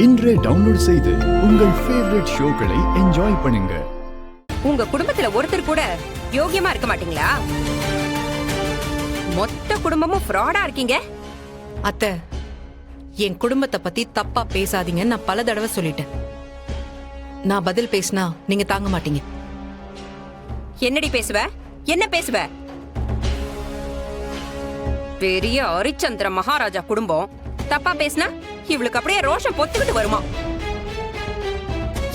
இன்றே டவுன்லோட் செய்து உங்கள் ஃபேவரட் ஷோக்களை என்ஜாய் பண்ணுங்க. உங்க குடும்பத்துல ஒருத்தர் கூட யோகியமா இருக்க மாட்டீங்களா? மொத்த குடும்பமும் ஃப்ராடா இருக்கீங்க. அத்தை, என் குடும்பத்தை பத்தி தப்பா பேசாதீங்கன்னு நான் பல தடவை சொல்லிட்டேன். நான் பதில் பேசினா நீங்க தாங்க மாட்டீங்க. என்னடி பேசுவ? என்ன பேசுவ? பெரிய ஹரிச்சந்திர மகாராஜா குடும்பம் தப்பா பேசினா இவளுக்கு அப்படியே ரோஷம் பொத்துக்கிட்டு வருமா?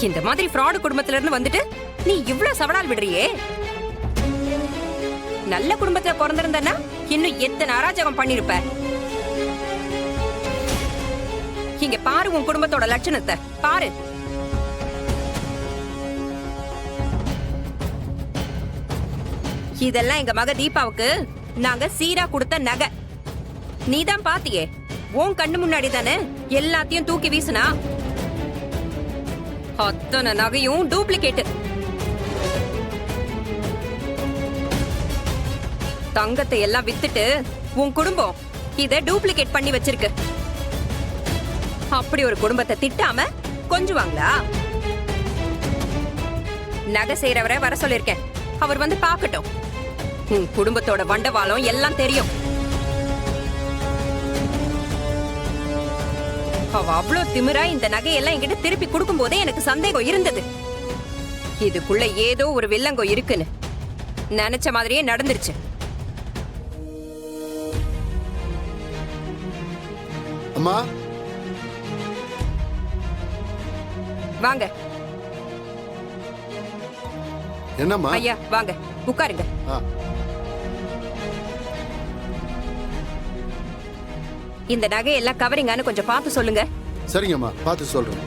இந்த மாதிரி ஃப்ராடு குடும்பத்துல இருந்து வந்துட்டு நீ இவ்ளோ சவடால் விடுறியே. நல்ல குடும்பத்துல பிறந்திருந்தனா இன்னும் எத்தனை அராஜகம் பண்ணிருப்ப. இங்க பாரு உன் குடும்பத்தோட லட்சணத்தை பாரு. இதெல்லாம் எங்க மக தீபாவுக்கு நாங்க சீரா கொடுத்த நகை. நீதான் பாத்தியே, உன் கண்ணு முன்னாடி தானே எல்லாத்தையும் தூக்கி வீசுனா. அத்தனை நகையும் டூப்ளிகேட். தங்கத்தை எல்லாம் வித்துட்டு உன் குடும்பம் இத டூப்ளிகேட் பண்ணி வச்சிருக்கு. அப்படி ஒரு குடும்பத்தை திட்டாம கொஞ்சுவாங்களா? நகை செய்யறவரை வர சொல்லிருக்கேன், அவர் வந்து பாக்கட்டும். உன் குடும்பத்தோட வண்டவாளம் எல்லாம் தெரியும். அவ அவ்வளவு திமிரா இந்த நகையெல்லாம் என்கிட்ட திருப்பி கொடுக்கும் போதே எனக்கு சந்தேகம் இருந்தது. இதுக்குள்ள ஏதோ ஒரு வில்லங்கோ இருக்குன்னு. நினைச்ச மாதிரியே நடந்துருச்சு. அம்மா, வாங்க. என்னம்மா? ஐயா வாங்க, உட்காருங்க. இந்த நகையெல்லாம் கவரிங்கான்னு கொஞ்சம் பார்த்து சொல்லுங்க. சரிங்கம்மா, பார்த்து சொல்றேன்.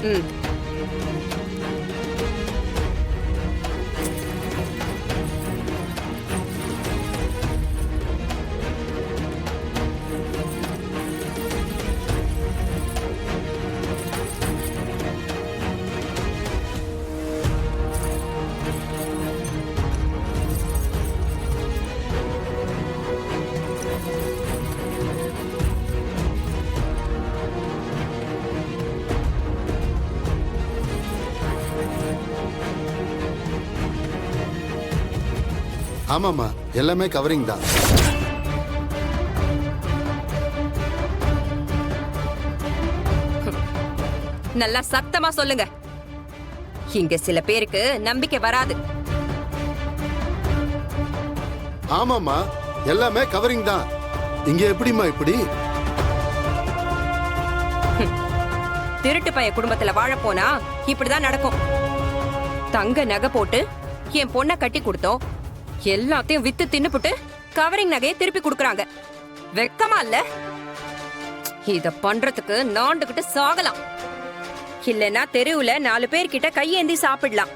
ஆமாம்மா, எல்லாமே கவரிங் தான். நல்லா சத்தமா சொல்லுங்க. இங்க சில பேருக்கு நம்பிக்கை வராது. ஆமாம்மா, எல்லாமே கவரிங் தான். இங்க எப்படிம்மா இப்படி? திருட்டு பைய குடும்பத்துல வாழ போனா இப்படிதான் நடக்கும். தங்க நகை போட்டு என் பொண்ணை கட்டி கொடுத்தோம், எல்லாத்தையும் வித்து தின்னுப்புட்டு கவரிங் நகையை திருப்பி கொடுக்கறாங்க. வெக்கமா இல்ல? இத பண்றதுக்கு நாண்டுகிட்டு சாகலாம். இல்லனா தெருவுல 4 பேர்கிட்ட கையேந்தி சாப்பிடலாம்.